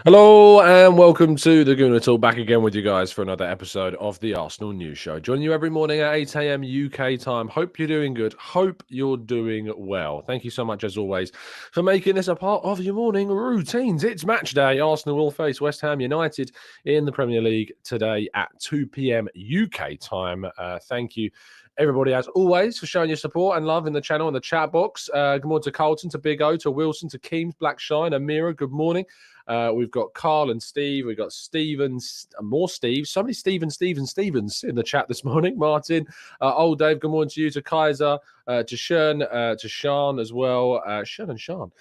Hello and welcome to the Gooner Talk, back again with you guys for another episode of the Arsenal News Show. Joining you every morning at 8 a.m. UK time. Hope you're doing good. Hope you're doing well. Thank you so much, as always, for making this a part of your morning routines. It's match day. Arsenal will face West Ham United in the Premier League today at 2 p.m. UK time. Thank you, everybody, as always, for showing your support and love in the channel and the chat box. Good morning to Carlton, to Big O, to Wilson, to Keems, Black Shine, Amira. Good morning. We've got Carl and Steve. We've got Stevens, more Steve. So many Stevens in the chat this morning. Martin, old Dave, good morning to you, to Kaiser, to Sean, to Sean as well. Sean and Sean,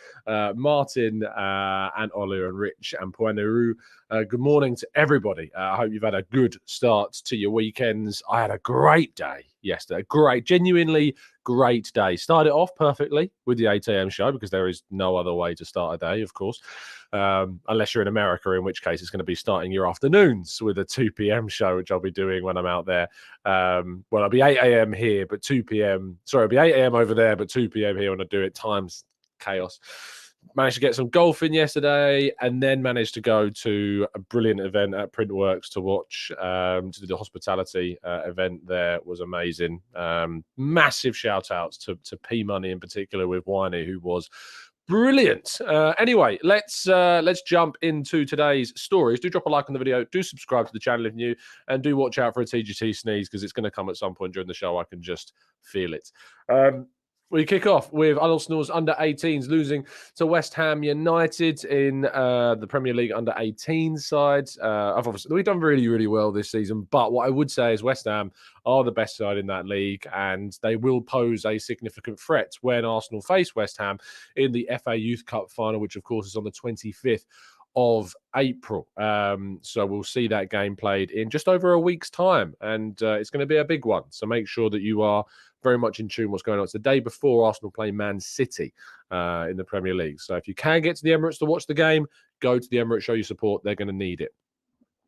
Martin, and Ola and Rich and Poeneru. Good morning to everybody. I hope you've had a good start to your weekends. I had a great day yesterday. Genuinely great day. Started off perfectly with the 8 a.m. show because there is no other way to start a day, of course. Unless you're in America, in which case it's going to be starting your afternoons with a 2 p.m. show, which I'll be doing when I'm out there. Well, it'll be 8 a.m. here, but 2 p.m. Sorry, it'll be 8 a.m. over there, but 2 p.m. here when I do it. Time's chaos. Managed to get some golf in yesterday, and then managed to go to a brilliant event at Printworks to watch, to do the hospitality event there. Was amazing. Massive shout outs to P Money in particular with Winey, who was brilliant. Anyway, let's jump into today's stories. Do drop a like on the video. Do subscribe to the channel if new, and do watch out for a TGT sneeze because it's going to come at some point during the show. I can just feel it. We kick off with Arsenal's under-18s losing to West Ham United in the Premier League under-18 side. Obviously, we've done really, really well this season. But what I would say is West Ham are the best side in that league, and they will pose a significant threat when Arsenal face West Ham in the FA Youth Cup final, which, of course, is on the 25th of April. So we'll see that game played in just over a week's time, and it's going to be a big one. So make sure that you are very much in tune what's going on. It's the day before Arsenal play Man City in the Premier League. So if you can get to the Emirates to watch the game, go to the Emirates, show your support. They're going to need it.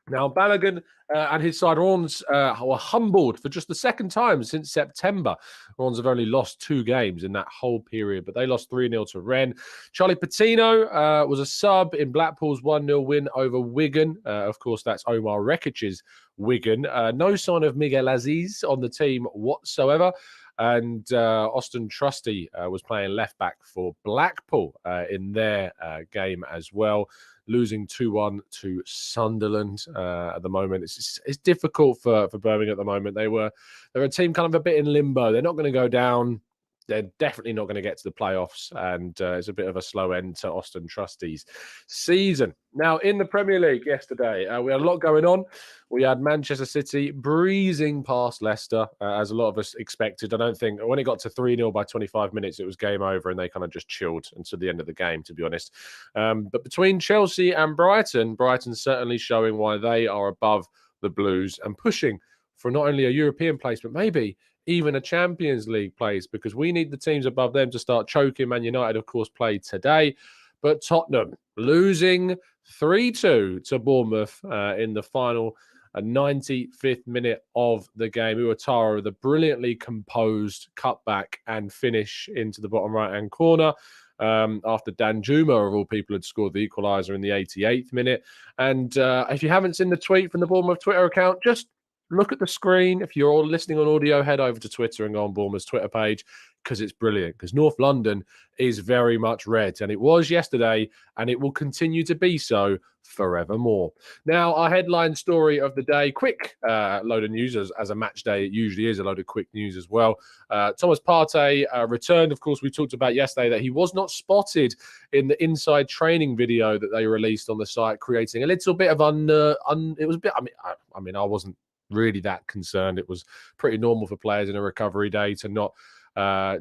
Now, Balogun and his side, Rons, were humbled for just the second time since September. Rons have only lost 2 games in that whole period, but they lost 3-0 to Rennes. Charlie Patino was a sub in Blackpool's 1-0 win over Wigan. Of course, that's Omar Rekic's Wigan. No sign of Miguel Aziz on the team whatsoever. And St Trusty was playing left back for Blackpool in their game as well, losing 2-1 to Sunderland at the moment. It's difficult for Birmingham at the moment. They're a team kind of a bit in limbo. They're not going to go down. They're definitely not going to get to the playoffs, and it's a bit of a slow end to St Trusty's season. Now, in the Premier League yesterday, we had a lot going on. We had Manchester City breezing past Leicester, as a lot of us expected. I don't think when it got to 3-0 by 25 minutes, it was game over, and they kind of just chilled until the end of the game, to be honest. But between Chelsea and Brighton's certainly showing why they are above the Blues and pushing for not only a European place, but maybe even a Champions League place, because we need the teams above them to start choking. Man United, of course, played today, but Tottenham losing 3-2 to Bournemouth in the final 95th minute of the game. Uatara with a brilliantly composed cutback and finish into the bottom right-hand corner. After Danjuma, of all people, had scored the equaliser in the 88th minute. And if you haven't seen the tweet from the Bournemouth Twitter account, just look at the screen. If you're all listening on audio, head over to Twitter and go on Bournemouth's Twitter page, because it's brilliant. Because North London is very much red, and it was yesterday, and it will continue to be so forevermore. Now, our headline story of the day, quick load of news, as a match day, it usually is a load of quick news as well. Thomas Partey returned. Of course, we talked about yesterday that he was not spotted in the inside training video that they released on the site, creating a little bit of it was a bit. I mean, I wasn't really that concerned. It was pretty normal for players in a recovery day to not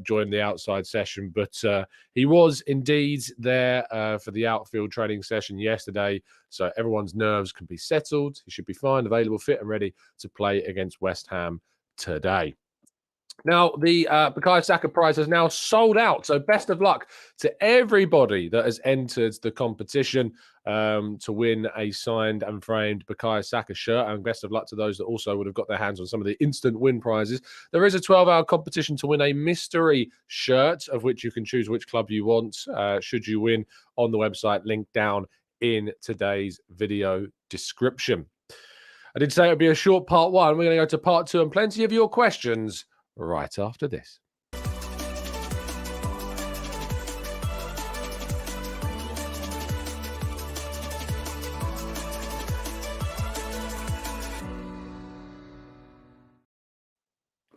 join the outside session, but he was indeed there for the outfield training session yesterday, so everyone's nerves can be settled. He should be fine, available, fit and ready to play against West Ham today. Now, the Bukayo Saka prize has now sold out, so best of luck to everybody that has entered the competition to win a signed and framed Bukayo Saka shirt, and best of luck to those that also would have got their hands on some of the instant win prizes. There is a 12-hour competition to win a mystery shirt, of which you can choose which club you want should you win on the website, link down in today's video description. I did say it would be a short part one. We're going to go to part two and plenty of your questions right after this.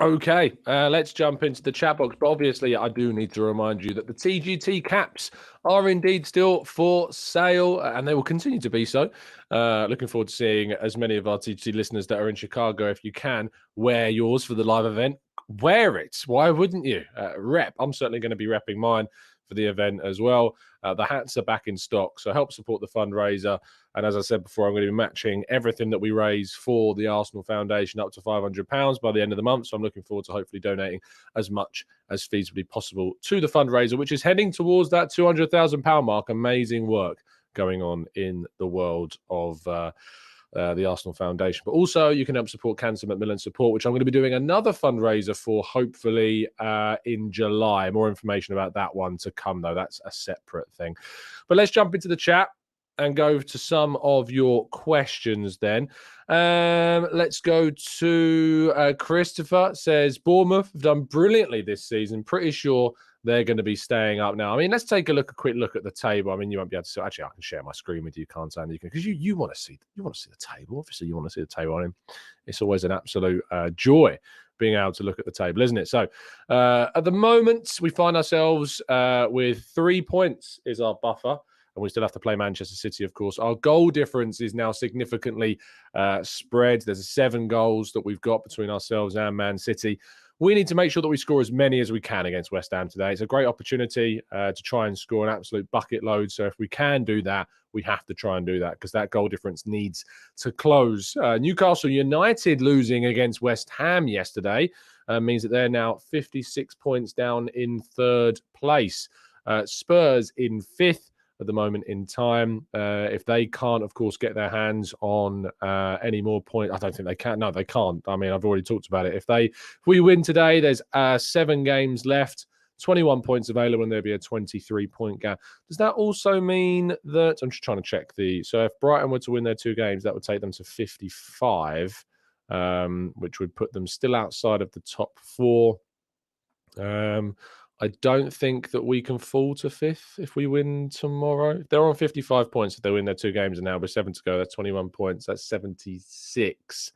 Okay, let's jump into the chat box. But obviously, I do need to remind you that the TGT caps are indeed still for sale, and they will continue to be so. Looking forward to seeing as many of our TGT listeners that are in Chicago, if you can, wear yours for the live event. Wear it. Why wouldn't you? Rep. I'm certainly going to be repping mine for the event as well. The hats are back in stock, so help support the fundraiser. And as I said before, I'm going to be matching everything that we raise for the Arsenal Foundation up to £500 by the end of the month. So I'm looking forward to hopefully donating as much as feasibly possible to the fundraiser, which is heading towards that £200,000 mark. Amazing work going on in the world of the Arsenal Foundation. But also you can help support Cancer Macmillan Support, which I'm going to be doing another fundraiser for hopefully in July. More information about that one to come, though. That's a separate thing. But let's jump into the chat and go to some of your questions then. Let's go to Christopher. Says, Bournemouth have done brilliantly this season. Pretty sure they're going to be staying up now. I mean, let's take a quick look at the table. I mean, you won't be able to see. Actually, I can share my screen with you, can't I? And you can, because you want to see the table. Obviously, you want to see the table on him. It's always an absolute joy being able to look at the table, isn't it? So at the moment, we find ourselves with 3 points is our buffer. And we still have to play Manchester City, of course. Our goal difference is now significantly spread. There's 7 goals that we've got between ourselves and Man City. We need to make sure that we score as many as we can against West Ham today. It's a great opportunity to try and score an absolute bucket load. So if we can do that, we have to try and do that because that goal difference needs to close. Newcastle United losing against West Ham yesterday means that they're now 56 points down in 3rd place. Spurs in 5th. At the moment in time, if they can't, of course, get their hands on any more points, I don't think they can. No, they can't. I mean, I've already talked about it. If we win today, there's 7 games left, 21 points available, and there'll be a 23-point gap. Does that also mean that I'm just trying to check so if Brighton were to win their 2 games, that would take them to 55, which would put them still outside of the top 4. I don't think that we can fall to 5th if we win tomorrow. They're on 55 points if they win their 2 games, and now with 7 to go, that's 21 points. That's 76.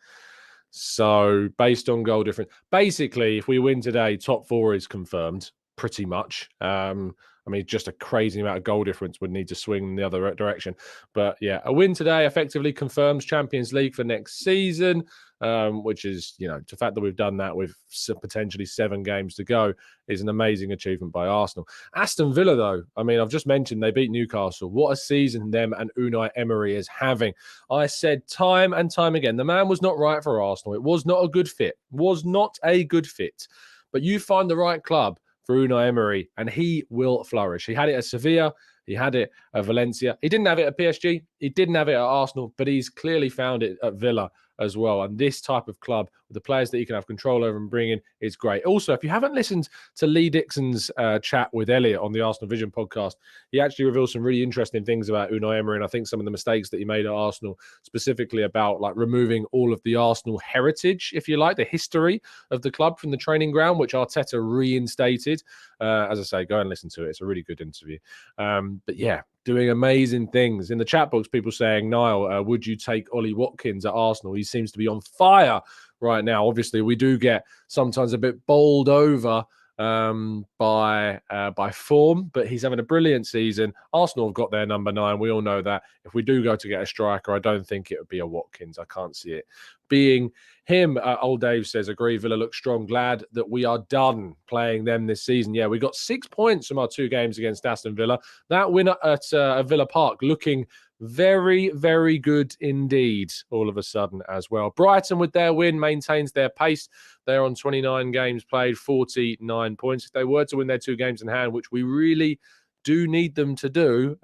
So based on goal difference, basically, if we win today, top 4 is confirmed pretty much. I mean, just a crazy amount of goal difference would need to swing in the other direction. But yeah, a win today effectively confirms Champions League for next season, which is, the fact that we've done that with potentially 7 games to go is an amazing achievement by Arsenal. Aston Villa, though, I mean, I've just mentioned they beat Newcastle. What a season them and Unai Emery is having. I said time and time again, the man was not right for Arsenal. It was not a good fit. Was not a good fit. But you find the right club for Unai Emery, and he will flourish. He had it at Sevilla. He had it at Valencia. He didn't have it at PSG. He didn't have it at Arsenal, but he's clearly found it at Villa as well. And this type of club, with the players that he can have control over and bring in, is great. Also, if you haven't listened to Lee Dixon's chat with Elliot on the Arsenal Vision podcast, he actually reveals some really interesting things about Unai Emery, and I think some of the mistakes that he made at Arsenal, specifically about removing all of the Arsenal heritage, if you like, the history of the club from the training ground, which Arteta reinstated. As I say, go and listen to it. It's a really good interview. But yeah, doing amazing things. In the chat box, people saying, Niall, would you take Ollie Watkins at Arsenal? He seems to be on fire right now. Obviously, we do get sometimes a bit bowled over by form, but he's having a brilliant season. Arsenal have got their number 9. We all know that. If we do go to get a striker, I don't think it would be a Watkins. I can't see it being him. Old Dave says, agree, Villa looks strong. Glad that we are done playing them this season. Yeah, we got 6 points from our 2 games against Aston Villa. That win at Villa Park looking very, very good indeed all of a sudden as well. Brighton, with their win, maintains their pace. They're on 29 games played, 49 points. If they were to win their 2 games in hand, which we really do need them to do,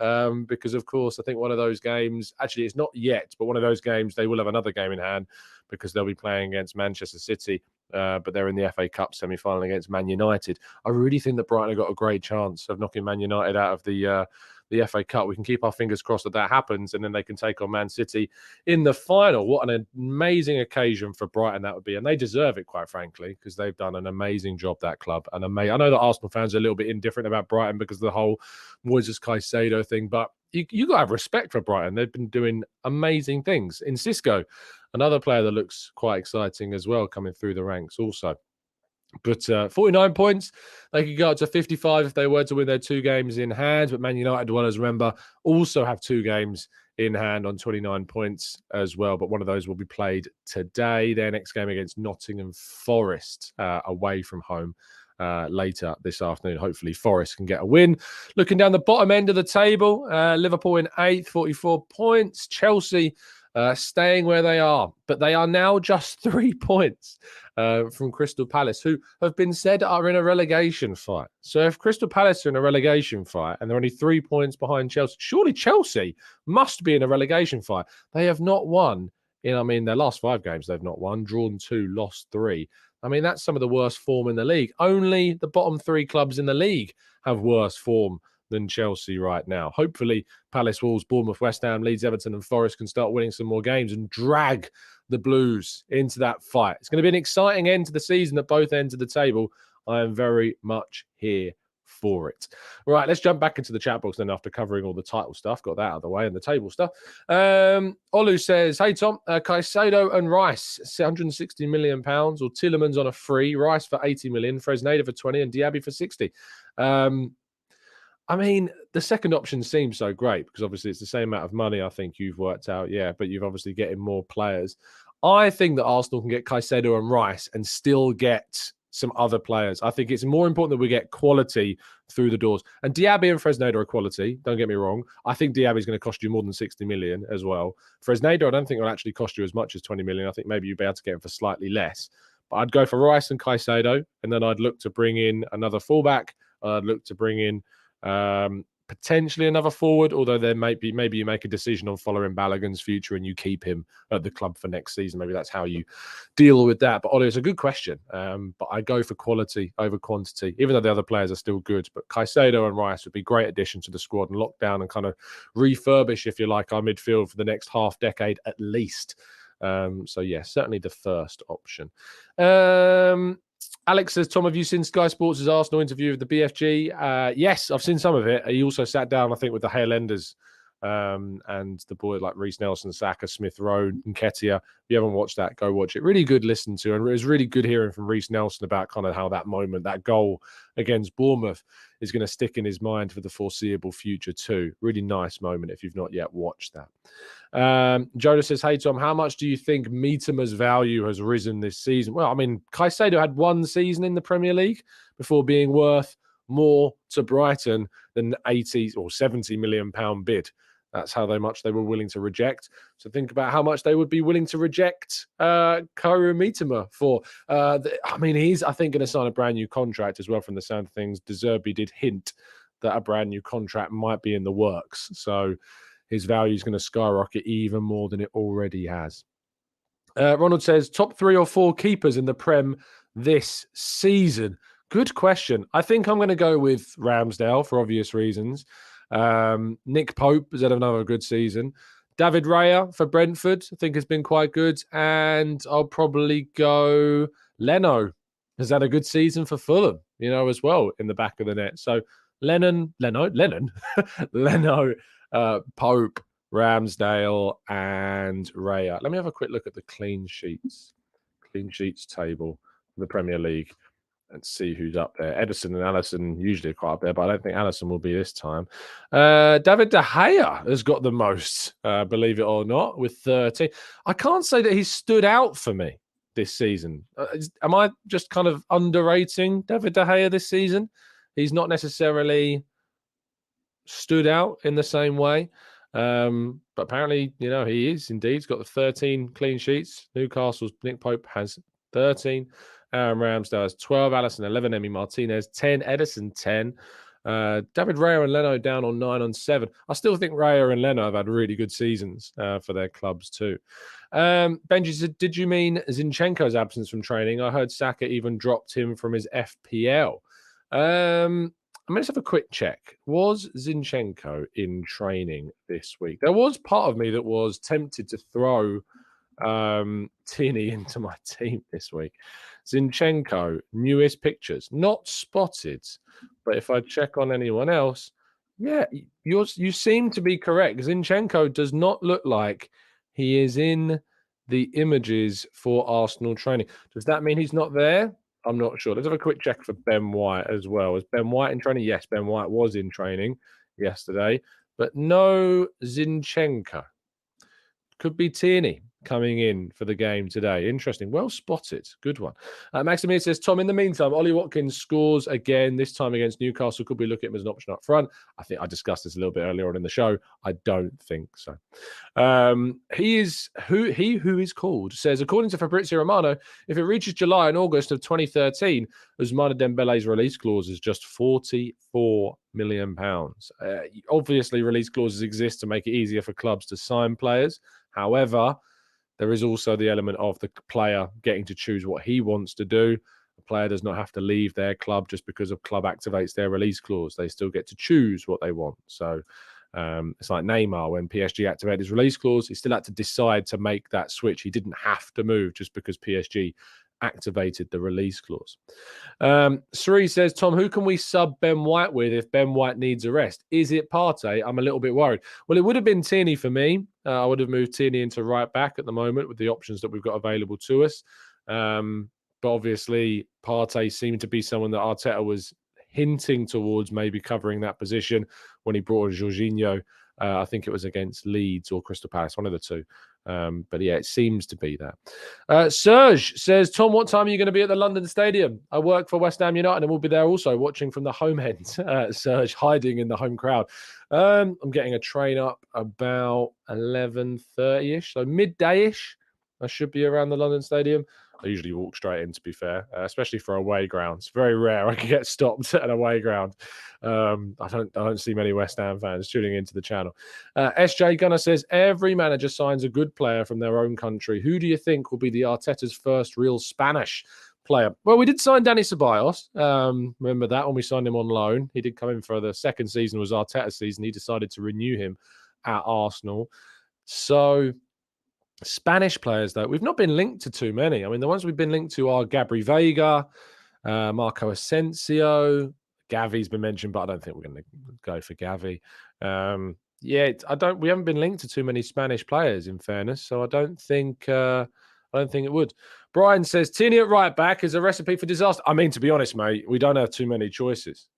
because, of course, I think one of those games, actually it's not yet, but one of those games, they will have another game in hand because they'll be playing against Manchester City, but they're in the FA Cup semi-final against Man United. I really think that Brighton have got a great chance of knocking Man United out of the the FA Cup. We can keep our fingers crossed that happens, and then they can take on Man City in the final. What an amazing occasion for Brighton that would be, and they deserve it, quite frankly, because they've done an amazing job, that club. And I know that Arsenal fans are a little bit indifferent about Brighton because of the whole Moises Caicedo thing, but you got to have respect for Brighton. They've been doing amazing things. In Cisco, another player that looks quite exciting as well, coming through the ranks also. But 49 points, they could go up to 55 if they were to win their 2 games in hand. But Man United, well, as remember, also have 2 games in hand on 29 points as well. But one of those will be played today. Their next game against Nottingham Forest, away from home, later this afternoon. Hopefully Forest can get a win. Looking down the bottom end of the table, Liverpool in 8th, 44 points. Chelsea staying where they are, but they are now just 3 points from Crystal Palace, who have been said are in a relegation fight. So if Crystal Palace are in a relegation fight and they're only 3 points behind Chelsea, surely Chelsea must be in a relegation fight. They have not won in, their last 5 games, they've not won, drawn 2, lost 3. That's some of the worst form in the league. Only the bottom 3 clubs in the league have worse form than Chelsea right now. Hopefully, Palace, Wolves, Bournemouth, West Ham, Leeds, Everton and Forest can start winning some more games and drag the Blues into that fight. It's going to be an exciting end to the season at both ends of the table. I am very much here for it. Right, let's jump back into the chat box then after covering all the title stuff. Got that out of the way and the table stuff. Olu says, hey, Tom, Caicedo and Rice, £160 million, or Tielemans on a free, Rice for 80 million, Fresneda for 20 and Diaby for 60. The second option seems so great because obviously it's the same amount of money I think you've worked out, but you've obviously getting more players. I think that Arsenal can get Caicedo and Rice and still get some other players. I think it's more important that we get quality through the doors. And Diaby and Fresneda are quality, don't get me wrong. I think Diaby is going to cost you more than 60 million as well. Fresneda, I don't think will actually cost you as much as 20 million. I think maybe you'd be able to get him for slightly less. But I'd go for Rice and Caicedo, and then I'd look to bring in another fullback. I'd look to bring in potentially another forward, although there maybe you make a decision on following Balogun's future and you keep him at the club for next season. Maybe that's how you deal with that. But Ollie, it's a good question. But I go for quality over quantity, even though the other players are still good. But Caicedo and Rice would be great additions to the squad and lock down and kind of refurbish, if you like, our midfield for the next half decade at least. Certainly the first option. Alex says, Tom, have you seen Sky Sports' Arsenal interview with the BFG? Yes, I've seen some of it. He also sat down, I think, with the Haalanders and the boys like Reece Nelson, Saka, Smith Rowe, and Nketiah. If you haven't watched that, go watch it. Really good listen to. And it was really good hearing from Reece Nelson about kind of how that moment, that goal against Bournemouth is going to stick in his mind for the foreseeable future too. Really nice moment if you've not yet watched that. Jonah says, hey, Tom, how much do you think Mitama's value has risen this season? Well, Caicedo had 1 season in the Premier League before being worth more to Brighton than 80 or 70 million pound bid. That's how much they were willing to reject. So think about how much they would be willing to reject Kaoru Mitama for. He's, I think, going to sign a brand new contract as well from the sound of things. De Zerbi did hint that a brand new contract might be in the works. So his value is going to skyrocket even more than it already has. Ronald says, top 3 or 4 keepers in the Prem this season. Good question. I think I'm going to go with Ramsdale for obvious reasons. Nick Pope has had another good season. David Raya for Brentford, I think has been quite good. And I'll probably go Leno. Has had a good season for Fulham, as well in the back of the net. So Leno, Pope, Ramsdale, and Raya. Let me have a quick look at the clean sheets table for the Premier League and see who's up there. Ederson and Alisson usually are quite up there, but I don't think Alisson will be this time. David De Gea has got the most, believe it or not, with 30. I can't say that he's stood out for me this season. Am I just kind of underrating David De Gea this season? He's not necessarily stood out in the same way. But apparently, he is indeed. He's got the 13 clean sheets. Newcastle's Nick Pope has 13. Aaron Ramsdale has 12. Alisson 11. Emi Martinez 10. Ederson 10. David Raya and Leno down on 9 on 7. I still think Raya and Leno have had really good seasons for their clubs too. Benji said, did you mean Zinchenko's absence from training? I heard Saka even dropped him from his FPL. let's have a quick check. Was Zinchenko in training this week? There was part of me that was tempted to throw Tierney into my team this week. Zinchenko, newest pictures, not spotted. But if I check on anyone else, yeah, you seem to be correct. Zinchenko does not look like he is in the images for Arsenal training. Does that mean he's not there? I'm not sure. Let's have a quick check for Ben White as well. Is Ben White in training? Yes, Ben White was in training yesterday, but no Zinchenko. Could be Tierney coming in for the game today. Interesting. Well spotted. Good one. Maximilian says, Tom, in the meantime, Ollie Watkins scores again, this time against Newcastle. Could we look at him as an option up front? I think I discussed this a little bit earlier on in the show. I don't think so. Who is called says, according to Fabrizio Romano, if it reaches July and August of 2013, Ousmane Dembele's release clause is just £44 million. Obviously, release clauses exist to make it easier for clubs to sign players. However, there is also the element of the player getting to choose what he wants to do. The player does not have to leave their club just because a club activates their release clause. They still get to choose what they want. So it's like Neymar, when PSG activated his release clause, he still had to decide to make that switch. He didn't have to move just because PSG activated the release clause. Sri says, Tom, who can we sub Ben White with if Ben White needs a rest? Is it Partey? I'm a little bit worried. Well, it would have been Tierney for me. I would have moved Tierney into right back at the moment with the options that we've got available to us. But obviously, Partey seemed to be someone that Arteta was hinting towards maybe covering that position when he brought in Jorginho. I think it was against Leeds or Crystal Palace, one of the two. But yeah, it seems to be that. Serge says, Tom, what time are you going to be at the London Stadium? I work for West Ham United and we'll be there also watching from the home end. Serge hiding in the home crowd. I'm getting a train up about 11:30-ish, so midday-ish. I should be around the London Stadium. I usually walk straight in, to be fair, especially for away grounds. Very rare I can get stopped at an away ground. I don't see many West Ham fans tuning into the channel. SJ Gunner says, every manager signs a good player from their own country. Who do you think will be the Arteta's first real Spanish player? Well, we did sign Dani Ceballos. Remember that when we signed him on loan. He did come in for the second season, was Arteta's season. He decided to renew him at Arsenal. So Spanish players, though, we've not been linked to too many. I mean, the ones we've been linked to are Gabri Veiga, Marco Asensio. Gavi's been mentioned, but I don't think we're going to go for Gavi. We haven't been linked to too many Spanish players, in fairness. So I don't think it would. Brian says, Tierney at right back is a recipe for disaster. I mean, to be honest, mate, we don't have too many choices.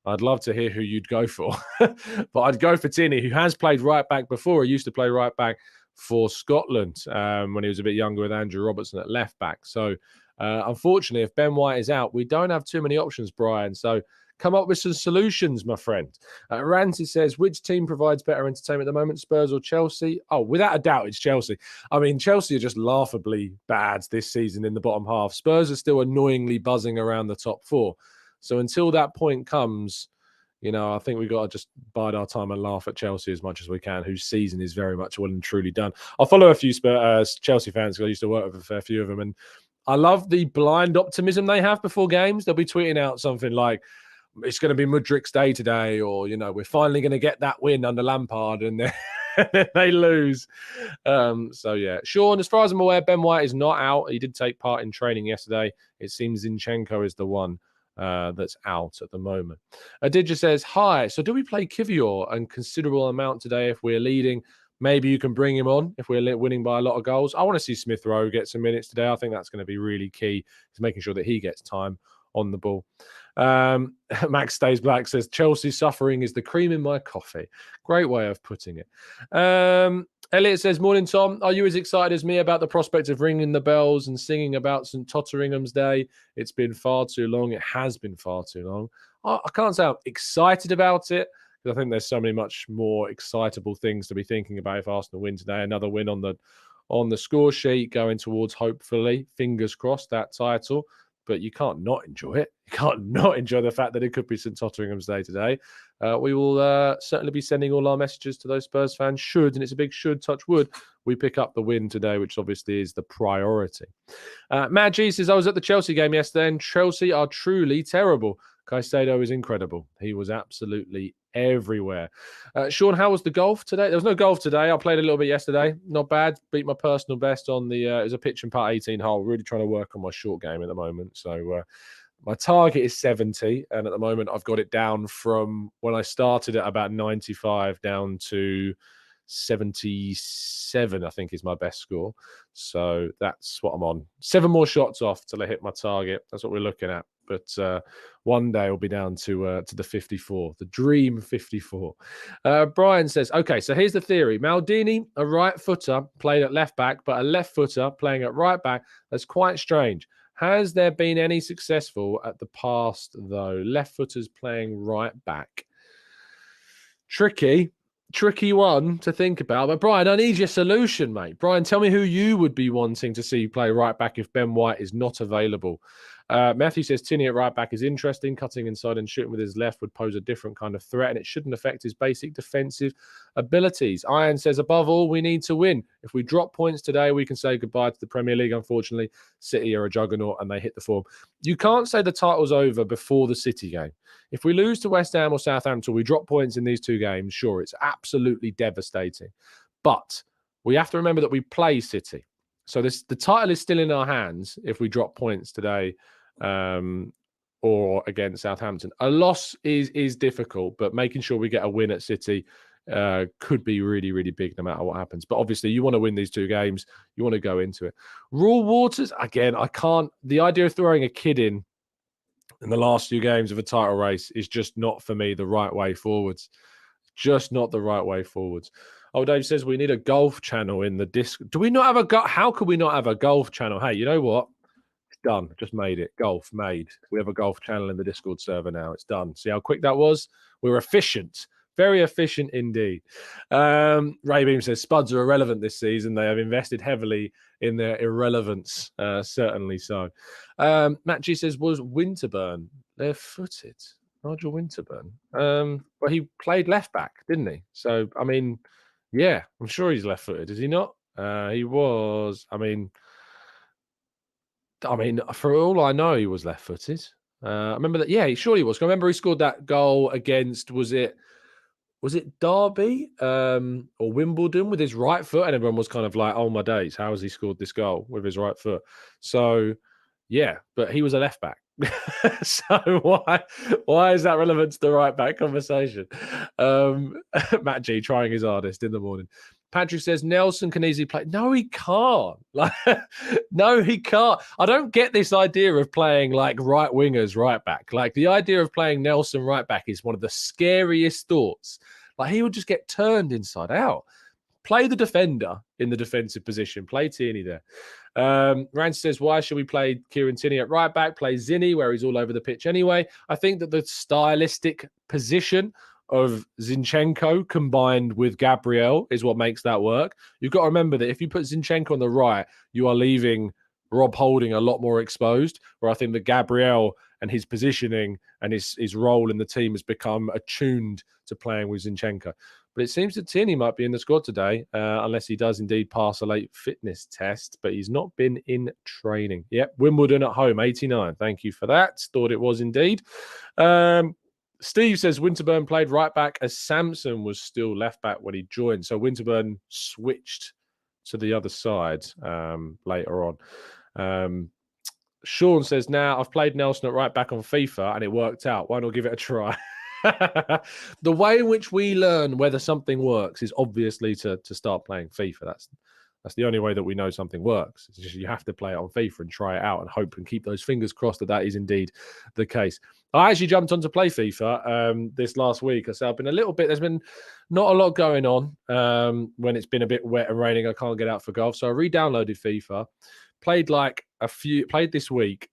I'd love to hear who you'd go for. But I'd go for Tierney, who has played right back before. He used to play right back for Scotland when he was a bit younger with Andrew Robertson at left back. So unfortunately, if Ben White is out, we don't have too many options, Brian. So come up with some solutions, my friend. Rancy says, which team provides better entertainment at the moment, Spurs or Chelsea? Oh, without a doubt, it's Chelsea. I mean, Chelsea are just laughably bad this season in the bottom half. Spurs are still annoyingly buzzing around the top four. So until that point comes, you know, I think we've got to just bide our time and laugh at Chelsea as much as we can, whose season is very much well and truly done. I follow a few Chelsea fans because I used to work with a fair few of them, and I love the blind optimism they have before games. They'll be tweeting out something like, it's going to be Mudrik's day today, or, you know, we're finally going to get that win under Lampard, and then they lose. So, yeah. Sean, as far as I'm aware, Ben White is not out. He did take part in training yesterday. It seems Zinchenko is the one that's out at the moment. Adidja says, hi, so do we play Kivior and considerable amount today if we're leading? Maybe you can bring him on if we're winning by a lot of goals. I want to see Smith Rowe get some minutes today. I think that's going to be really key, to making sure that he gets time on the ball. Max Stays Black says, Chelsea suffering is the cream in my coffee. Great way of putting it. Elliot says, morning, Tom. Are you as excited as me about the prospect of ringing the bells and singing about St Totteringham's Day? It's been far too long. It has been far too long. I can't say I'm excited about it, because I think there's so many much more excitable things to be thinking about if Arsenal win today. Another win on the score sheet, going towards, hopefully, fingers crossed, that title. But you can't not enjoy it. You can't not enjoy the fact that it could be St Totteringham's Day today. We will certainly be sending all our messages to those Spurs fans. Should, and it's a big should, touch wood, we pick up the win today, which obviously is the priority. Matt G says, I was at the Chelsea game yesterday, and Chelsea are truly terrible. Caicedo is incredible. He was absolutely everywhere. Sean, how was the golf today? There was no golf today. I played a little bit yesterday. Not bad. Beat my personal best on the, it was a pitch and putt 18 hole. Really trying to work on my short game at the moment. So my target is 70. And at the moment, I've got it down from when I started at about 95 down to 77, I think, is my best score. So that's what I'm on. 7 more shots off till I hit my target. That's what we're looking at. But one day we'll be down to the 54, the dream 54. Brian says, okay, so here's the theory. Maldini, a right footer, played at left back, but a left footer playing at right back. That's quite strange. Has there been any successful at the past, though? Left footers playing right back. Tricky one to think about. But Brian, I need your solution, mate. Brian, tell me who you would be wanting to see play right back if Ben White is not available. Matthew says Tierney at right back is interesting. Cutting inside and shooting with his left would pose a different kind of threat, and it shouldn't affect his basic defensive abilities. Iron says, above all, we need to win. If we drop points today, we can say goodbye to the Premier League. Unfortunately, City are a juggernaut and they hit the form. You can't say the title's over before the City game. If we lose to West Ham or Southampton, we drop points in these 2 games. Sure, it's absolutely devastating. But we have to remember that we play City. So the title is still in our hands if we drop points today or against Southampton. A loss is difficult, but making sure we get a win at City could be really, really big no matter what happens. But obviously, you want to win these 2 games. You want to go into it. Raw Waters, again, I can't. The idea of throwing a kid in the last few games of a title race is just not, for me, the right way forwards. Just not the right way forwards. Oh, Dave says we need a golf channel in the disc. Do we not have how could we not have a golf channel? Hey, you know what? It's done. Just made it. Golf made. We have a golf channel in the Discord server now. It's done. See how quick that was? We're efficient. Very efficient indeed. Ray Beam says Spuds are irrelevant this season. They have invested heavily in their irrelevance. Certainly so. Matt G says, was Winterburn left-footed? Nigel Winterburn. Well, he played left back, didn't he? So, I mean, yeah, I'm sure he's left-footed. Is he not? He was. I mean, for all I know, he was left-footed. I remember that. Yeah, he surely was. I remember he scored that goal against. Was it Derby or Wimbledon with his right foot? And everyone was kind of like, "Oh my days, how has he scored this goal with his right foot?" So, yeah, but he was a left back. So why is that relevant to the right back conversation? Matt G trying his hardest in the morning. Patrick says Nelson can easily play. No, he can't. No, he can't. I don't get this idea of playing like right wingers right back. Like the idea of playing Nelson right back is one of the scariest thoughts. Like he would just get turned inside out. Play the defender in the defensive position. Play Tierney there. Rand says, why should we play Kieran Tierney at right back? Play Zinni, where he's all over the pitch anyway. I think that the stylistic position of Zinchenko combined with Gabriel is what makes that work. You've got to remember that if you put Zinchenko on the right, you are leaving Rob Holding a lot more exposed, where I think that Gabriel and his positioning and his role in the team has become attuned to playing with Zinchenko. But it seems that Tierney might be in the squad today, unless he does indeed pass a late fitness test, but he's not been in training. Yep, Wimbledon at home, 89. Thank you for that. Thought it was indeed. Steve says Winterburn played right back as Samson was still left back when he joined. So Winterburn switched to the other side later on. Sean says, now I've played Nelson at right back on FIFA and it worked out. Why not give it a try? The way in which we learn whether something works is obviously to start playing FIFA. That's the only way that we know something works. It's just you have to play it on FIFA and try it out and hope and keep those fingers crossed that is indeed the case. I actually jumped on to play FIFA this last week. I've been a little bit, there's been not a lot going on when it's been a bit wet and raining. I can't get out for golf. So I re-downloaded FIFA, played this week.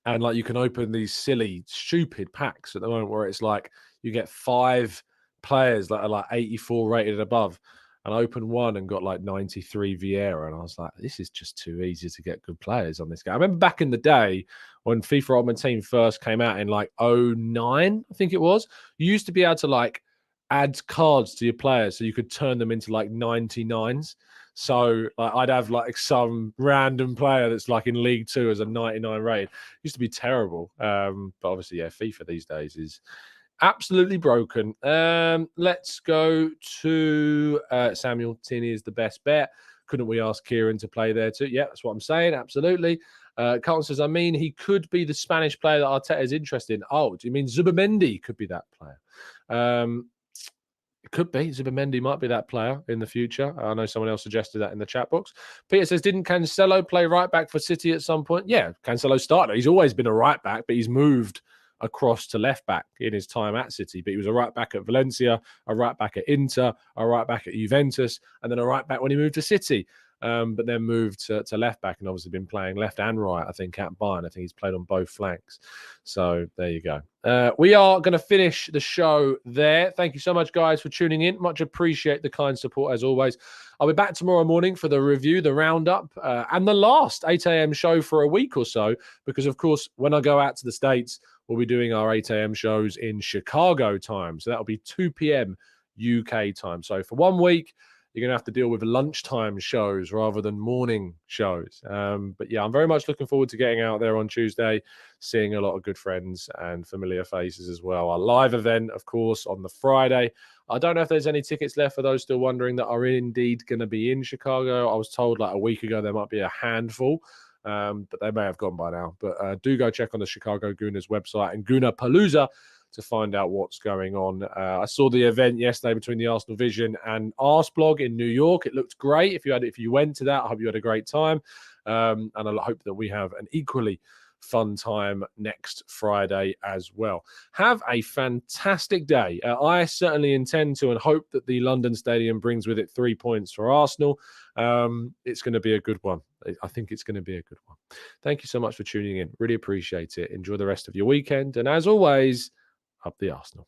And like you can open these silly, stupid packs at the moment where it's like you get 5 players that are like 84 rated and above. And I opened one and got like 93 Vieira. And I was like, this is just too easy to get good players on this game. I remember back in the day when FIFA Ultimate Team first came out in like 09, I think it was. You used to be able to like add cards to your players so you could turn them into like 99s. So like, I'd have like some random player that's like in League Two as a 99 rated. Used to be terrible. But obviously, yeah, FIFA these days is absolutely broken. Let's go to Samuel. Tierney is the best bet. Couldn't we ask Kieran to play there too? Yeah, that's what I'm saying. Absolutely. Carlton says, I mean, he could be the Spanish player that Arteta is interested in. Oh, do you mean Zubimendi could be that player? It could be. Zubimendi might be that player in the future. I know someone else suggested that in the chat box. Peter says, didn't Cancelo play right back for City at some point? Yeah, Cancelo started. He's always been a right back, but he's moved across to left back in his time at City. But he was a right back at Valencia, a right back at Inter, a right back at Juventus, and then a right back when he moved to City. But then moved to left back and obviously been playing left and right, I think, at Bayern. I think he's played on both flanks. So there you go. We are going to finish the show there. Thank you so much, guys, for tuning in. Much appreciate the kind support, as always. I'll be back tomorrow morning for the review, the roundup, and the last 8 a.m. show for a week or so, because, of course, when I go out to the States, we'll be doing our 8 a.m. shows in Chicago time. So that'll be 2 p.m. UK time. So for 1 week, you're going to have to deal with lunchtime shows rather than morning shows. But yeah, I'm very much looking forward to getting out there on Tuesday, seeing a lot of good friends and familiar faces as well. Our live event, of course, on the Friday. I don't know if there's any tickets left for those still wondering that are indeed going to be in Chicago. I was told like a week ago there might be a handful, but they may have gone by now. But do go check on the Chicago Gooners website and Gooner Palooza to find out what's going on. I saw the event yesterday between the Arsenal Vision and Arsblog in New York. It looked great. If you went to that, I hope you had a great time. And I hope that we have an equally fun time next Friday as well. Have a fantastic day. I certainly intend to and hope that the London Stadium brings with it 3 points for Arsenal. It's going to be a good one. I think it's going to be a good one. Thank you so much for tuning in. Really appreciate it. Enjoy the rest of your weekend. And as always, up the Arsenal.